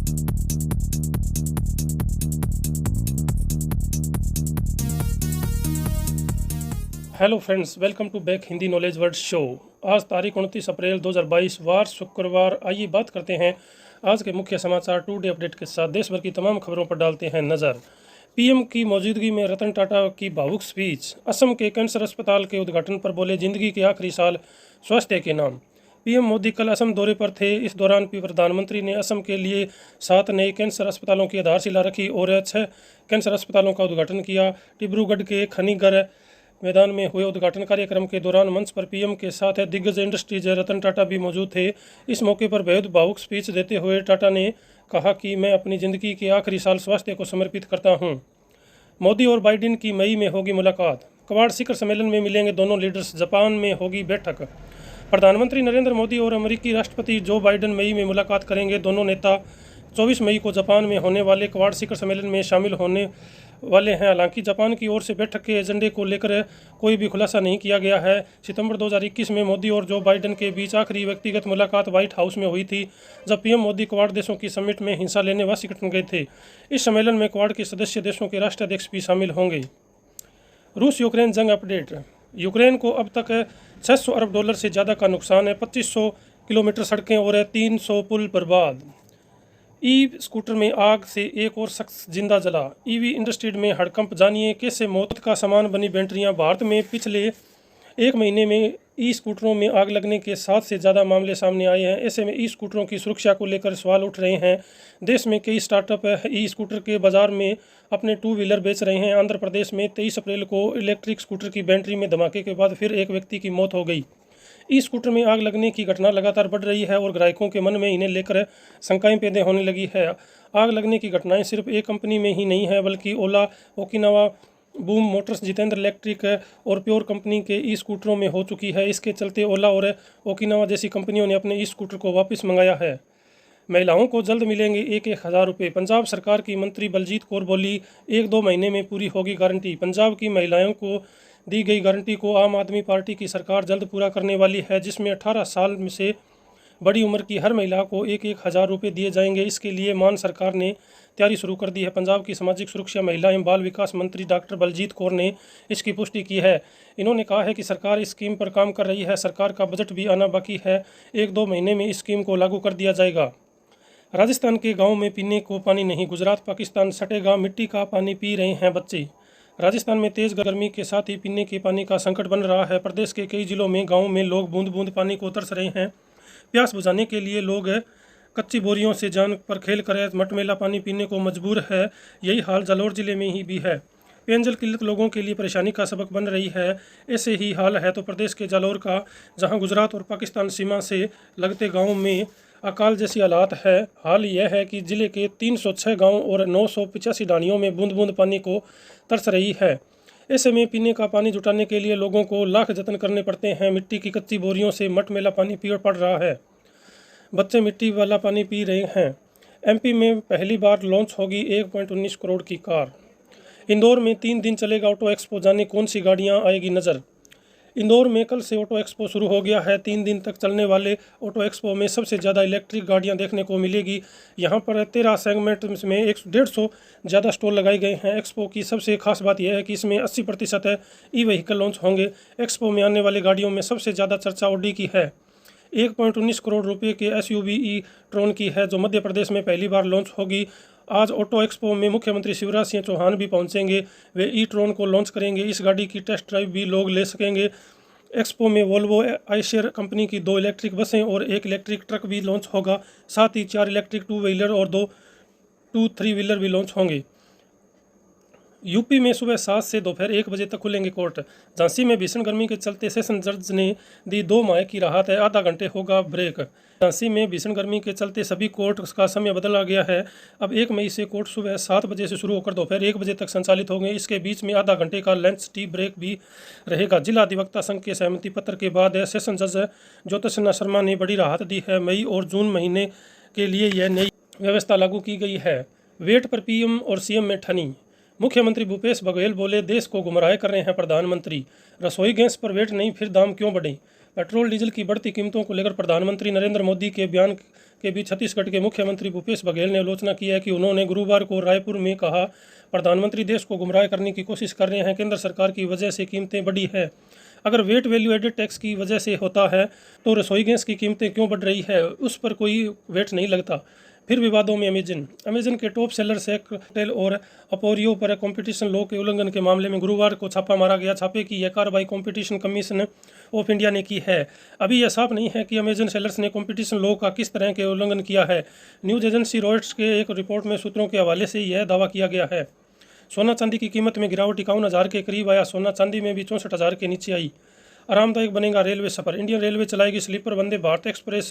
Hello friends, welcome to back Hindi knowledge word show. आज तारीख 29 अप्रैल 2022 वार शुक्रवार। आइए बात करते हैं आज के मुख्य समाचार टुडे अपडेट के साथ। देश भर की तमाम खबरों पर डालते हैं नज़र। पीएम की मौजूदगी में रतन टाटा की भावुक स्पीच। असम के कैंसर अस्पताल के उद्घाटन पर बोले, जिंदगी के आखिरी साल स्वास्थ्य के नाम। पीएम मोदी कल असम दौरे पर थे। इस दौरान प्रधानमंत्री ने असम के लिए 7 नए कैंसर अस्पतालों की आधारशिला रखी और 6 कैंसर अस्पतालों का उद्घाटन किया। डिब्रूगढ़ के खनीगर मैदान में हुए उद्घाटन कार्यक्रम के दौरान मंच पर पीएम के साथ दिग्गज इंडस्ट्रीज रतन टाटा भी मौजूद थे। इस मौके पर बेहद भावुक स्पीच देते हुए टाटा ने कहा कि मैं अपनी ज़िंदगी के आखिरी साल स्वास्थ्य को समर्पित करता हूं। मोदी और बाइडेन की मई में होगी मुलाकात। क्वाड शिखर सम्मेलन में मिलेंगे दोनों लीडर्स। जापान में होगी बैठक। प्रधानमंत्री नरेंद्र मोदी और अमेरिकी राष्ट्रपति जो बाइडेन मई में मुलाकात करेंगे। दोनों नेता 24 मई को जापान में होने वाले क्वाड शिखर सम्मेलन में शामिल होने वाले हैं। हालांकि जापान की ओर से बैठक के एजेंडे को लेकर कोई भी खुलासा नहीं किया गया है। सितंबर 2021 में मोदी और जो बाइडेन के बीच आखिरी व्यक्तिगत मुलाकात व्हाइट हाउस में हुई थी, जब पीएम मोदी क्वाड देशों की समिट में हिस्सा लेने वाशिंगटन गए थे। इस सम्मेलन में क्वाड के सदस्य देशों के राष्ट्राध्यक्ष भी शामिल होंगे। रूस यूक्रेन जंग अपडेट। यूक्रेन को अब तक $600 अरब से ज़्यादा का नुकसान है। 2500 किलोमीटर सड़कें और 300 पुल बर्बाद। ई स्कूटर में आग से एक और शख्स जिंदा जला। ईवी इंडस्ट्री में हड़कंप, जानिए कैसे मौत का सामान बनी बैटरियां। भारत में पिछले एक महीने में ई स्कूटरों में आग लगने के 7 से ज़्यादा मामले सामने आए हैं। ऐसे में ई स्कूटरों की सुरक्षा को लेकर सवाल उठ रहे हैं। देश में कई स्टार्टअप ई स्कूटर के बाजार में अपने 2 व्हीलर बेच रहे हैं। आंध्र प्रदेश में 23 अप्रैल को इलेक्ट्रिक स्कूटर की बैटरी में धमाके के बाद फिर एक व्यक्ति की मौत हो गई। ई स्कूटर में आग लगने की घटना लगातार बढ़ रही है और ग्राहकों के मन में इन्हें लेकर शंकाएं पैदा होने लगी है। आग लगने की घटनाएं सिर्फ एक कंपनी में ही नहीं है, बल्कि Ola, Okinawa, Boom Motors, Jitendra electric और प्योर कंपनी के ई स्कूटरों में हो चुकी है। इसके चलते ओला और ओकिनावा जैसी कंपनियों ने अपने ई स्कूटर को वापस मंगाया है। महिलाओं को जल्द मिलेंगे 1-1 हज़ार रुपये। पंजाब सरकार की मंत्री बलजीत कौर बोली, 1-2 महीने में पूरी होगी गारंटी। पंजाब की महिलाओं को दी गई गारंटी को आम आदमी पार्टी की सरकार जल्द पूरा करने वाली है, जिसमें 18 साल से बड़ी उम्र की हर महिला को 1-1 हज़ार रुपये दिए जाएंगे। इसके लिए मान सरकार ने तैयारी शुरू कर दी है। पंजाब की सामाजिक सुरक्षा, महिला एवं बाल विकास मंत्री डॉक्टर बलजीत कौर ने इसकी पुष्टि की है। इन्होंने कहा है कि सरकार इस स्कीम पर काम कर रही है। सरकार का बजट भी आना बाकी है। 1-2 महीने में इस स्कीम को लागू कर दिया जाएगा। राजस्थान के गाँव में पीने को पानी नहीं। गुजरात पाकिस्तान सटेगा, मिट्टी का पानी पी रहे हैं बच्चे। राजस्थान में तेज गर्मी के साथ ही पीने के पानी का संकट बन रहा है। प्रदेश के कई जिलों में गांवों में लोग बूंद बूंद पानी को तरस रहे हैं। प्यास बुझाने के लिए लोग कच्ची बोरियों से जान पर खेल कर मटमैला पानी पीने को मजबूर है। यही हाल जालौर जिले में ही भी है। पेयजल किल्लत लोगों के लिए परेशानी का सबक बन रही है। ऐसे ही हाल है तो प्रदेश के जालौर का, जहां गुजरात और पाकिस्तान सीमा से लगते गाँव में अकाल जैसी हालात है। हाल यह है कि जिले के 306 गांव और 985 ढाणियों में बूंद बूंद पानी को तरस रही है। ऐसे में पीने का पानी जुटाने के लिए लोगों को लाख जतन करने पड़ते हैं। मिट्टी की कच्ची बोरियों से मटमैला पानी पड़ रहा है। बच्चे मिट्टी वाला पानी पी रहे हैं। एमपी में पहली बार लॉन्च होगी 1.19 करोड़ की कार। इंदौर में 3 दिन चलेगा ऑटो एक्सपो, जाने कौन सी गाड़ियां आएगी नज़र। इंदौर में कल से ऑटो एक्सपो शुरू हो गया है। 3 दिन तक चलने वाले ऑटो एक्सपो में सबसे ज़्यादा इलेक्ट्रिक गाड़ियां देखने को मिलेगी। यहां पर 13 सेगमेंट में 150 ज़्यादा स्टॉल लगाए गए हैं। एक्सपो की सबसे खास बात यह है कि इसमें 80% ई व्हीकल लॉन्च होंगे। एक्सपो में आने वाली गाड़ियों में सबसे ज़्यादा चर्चा ऑडी की है। 1.19 करोड़ रुपये के एसयूवी ई ट्रॉन की है, जो मध्य प्रदेश में पहली बार लॉन्च होगी। आज ऑटो एक्सपो में मुख्यमंत्री शिवराज सिंह चौहान भी पहुंचेंगे। वे ई ट्रॉन को लॉन्च करेंगे। इस गाड़ी की टेस्ट ड्राइव भी लोग ले सकेंगे। एक्सपो में वोल्वो आइशर कंपनी की 2 इलेक्ट्रिक बसें और 1 इलेक्ट्रिक ट्रक भी लॉन्च होगा। साथ ही 4 इलेक्ट्रिक 2 व्हीलर और 2 3 व्हीलर भी लॉन्च होंगे। यूपी में सुबह 7 से दोपहर 1 बजे तक खुलेंगे कोर्ट। झांसी में भीषण गर्मी के चलते सेशन जज ने दी 2 माह की राहत है। आधा घंटे होगा ब्रेक। झांसी में भीषण गर्मी के चलते सभी कोर्ट का समय बदला गया है। अब 1 मई से कोर्ट सुबह 7 बजे से शुरू होकर दोपहर 1 बजे तक संचालित होंगे। इसके बीच में आधा घंटे का लंच टी ब्रेक भी रहेगा। जिला अधिवक्ता संघ के सहमति पत्र के बाद सेशन जज ज्योतिषना शर्मा ने बड़ी राहत दी है। मई और जून महीने के लिए यह नई व्यवस्था लागू की गई है। वेट पर पीएम और सीएम में ठनी। मुख्यमंत्री भूपेश बघेल बोले, देश को गुमराह कर रहे हैं प्रधानमंत्री। रसोई गैस पर वेट नहीं, फिर दाम क्यों बढ़े। पेट्रोल डीजल की बढ़ती कीमतों को लेकर प्रधानमंत्री नरेंद्र मोदी के बयान के बीच छत्तीसगढ़ के मुख्यमंत्री भूपेश बघेल ने आलोचना की है कि उन्होंने गुरुवार को रायपुर में कहा, प्रधानमंत्री देश को गुमराह करने की कोशिश कर रहे हैं। केंद्र सरकार की वजह से कीमतें बढ़ी है। अगर वेट वैल्यू एडेड टैक्स की वजह से होता है तो रसोई गैस की कीमतें क्यों बढ़ रही है, उस पर कोई वेट नहीं लगता। फिर विवादों में अमेजन के टॉप सेलर सेक्रेटेल और अपोरियो पर कंपटीशन लॉ के उल्लंघन के मामले में गुरुवार को छापा मारा गया। छापे की यह कार्रवाई कंपटीशन कमीशन ऑफ इंडिया ने की है। अभी यह साफ नहीं है कि अमेजन सेलर्स ने कंपटीशन लॉ का किस तरह के उल्लंघन किया है। न्यूज एजेंसी रॉयटर्स के एक रिपोर्ट में सूत्रों के हवाले से यह दावा किया गया है। सोना चांदी की कीमत में गिरावट 51,000 के करीब आया। सोना चांदी में भी 64,000 के नीचे आई। आरामदायक बनेगा रेलवे सफ़र। इंडियन रेलवे चलाएगी स्लीपर वंदे भारत एक्सप्रेस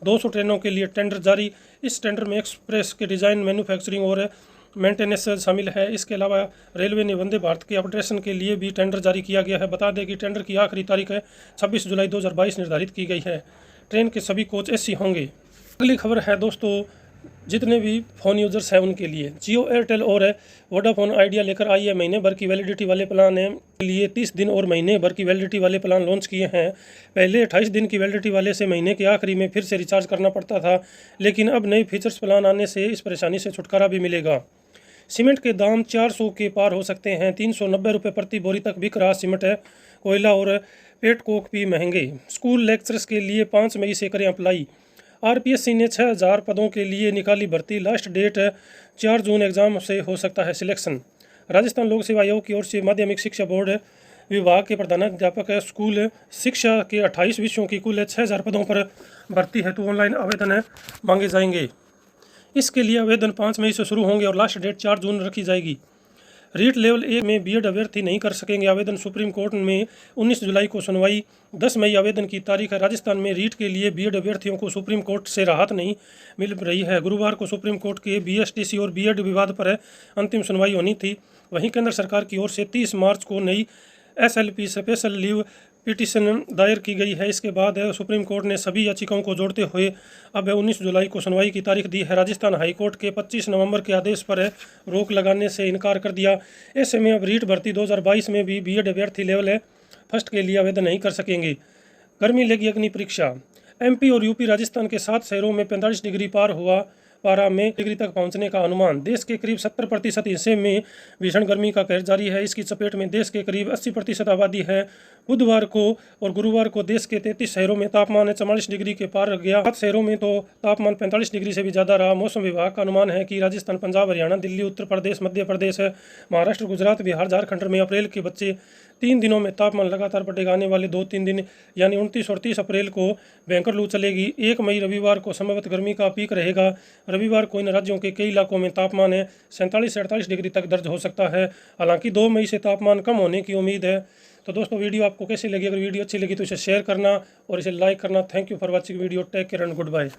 200 ट्रेनों के लिए टेंडर जारी। इस टेंडर में एक्सप्रेस के डिज़ाइन, मैन्युफैक्चरिंग और मेंटेनेंस शामिल है। इसके अलावा रेलवे ने वंदे भारत के अपग्रेडेशन के लिए भी टेंडर जारी किया गया है। बता दें कि टेंडर की आखिरी तारीख 26 जुलाई 2022 निर्धारित की गई है। ट्रेन के सभी कोच एसी होंगे। अगली खबर है दोस्तों, जितने भी फ़ोन यूज़र्स हैं उनके लिए जियो, एयरटेल और वोडाफोन आइडिया लेकर आई है महीने भर की वैलिडिटी वाले प्लान के लिए 30 दिन और महीने भर की वैलिडिटी वाले प्लान लॉन्च किए हैं। पहले 28 दिन की वैलिडिटी वाले से महीने के आखिरी में फिर से रिचार्ज करना पड़ता था, लेकिन अब नए फीचर्स प्लान आने से इस परेशानी से छुटकारा भी मिलेगा। सीमेंट के दाम 400 के पार हो सकते हैं। 390 रुपये प्रति बोरी तक बिक रहा सीमेंट है। कोयला और पेट कोक भी महंगे। स्कूल लेक्चरर्स के लिए 5 मई से करें अप्लाई। आरपीएससी ने 6,000 पदों के लिए निकाली भर्ती। लास्ट डेट 4 जून एग्जाम से हो सकता है सिलेक्शन। राजस्थान लोक सेवा आयोग की ओर से माध्यमिक शिक्षा बोर्ड विभाग के प्रधानाध्यापक स्कूल शिक्षा के 28 विषयों की कुल 6,000 पदों पर भर्ती है, तो ऑनलाइन आवेदन मांगे जाएंगे। इसके लिए आवेदन 5 मई से शुरू होंगे और लास्ट डेट 4 जून रखी जाएगी। रीट लेवल 1 में बीएड अभ्यर्थी नहीं कर सकेंगे आवेदन। सुप्रीम कोर्ट में 19 जुलाई को सुनवाई। 10 मई आवेदन की तारीख है। राजस्थान में रीट के लिए बीएड अभ्यर्थियों को सुप्रीम कोर्ट से राहत नहीं मिल रही है। गुरुवार को सुप्रीम कोर्ट के बीएसटीसी और बीएड विवाद पर अंतिम सुनवाई होनी थी। वहीं केंद्र सरकार की ओर से 30 मार्च को नई एसएलपी स्पेशल लीव पिटीशन दायर की गई है। इसके बाद सुप्रीम कोर्ट ने सभी याचिकाओं को जोड़ते हुए अब 19 जुलाई को सुनवाई की तारीख दी है। राजस्थान हाईकोर्ट के 25 नवंबर के आदेश पर रोक लगाने से इनकार कर दिया। ऐसे में अब रीट भर्ती 2022 में भी बीएड अभ्यर्थी लेवल फर्स्ट के लिए आवेदन नहीं कर सकेंगे। गर्मी लेगी अग्नि परीक्षा। एमपी और यूपी राजस्थान के 7 शहरों में 45 डिग्री पार हुआ। पारा में डिग्री तक पहुंचने का अनुमान। देश के करीब 70% हिस्से में भीषण गर्मी का कहर जारी है। इसकी चपेट में देश के करीब 80% आबादी है। बुधवार को और गुरुवार को देश के 33 शहरों में तापमान 44 डिग्री के पार गया। 7 शहरों में तो तापमान 45 डिग्री से भी ज़्यादा रहा। मौसम विभाग का अनुमान है कि राजस्थान, पंजाब, हरियाणा, दिल्ली, उत्तर प्रदेश, मध्य प्रदेश, महाराष्ट्र, गुजरात, बिहार, झारखंड में अप्रैल के बच्चे 3 दिनों में तापमान लगातार बढ़ेगा। आने वाले 2-3 दिन यानी 29 और 30 अप्रैल को भयंकर लू चलेगी। 1 मई रविवार को संभवतः गर्मी का पीक रहेगा। रविवार को इन राज्यों के कई इलाकों में तापमान 47 से 48 डिग्री तक दर्ज हो सकता है। हालांकि 2 मई से तापमान कम होने की उम्मीद है। तो दोस्तों, वीडियो आपको कैसी लगी? अगर वीडियो अच्छी लगी तो इसे शेयर करना और इसे लाइक करना। Thank you for watching video. Take care and good bye.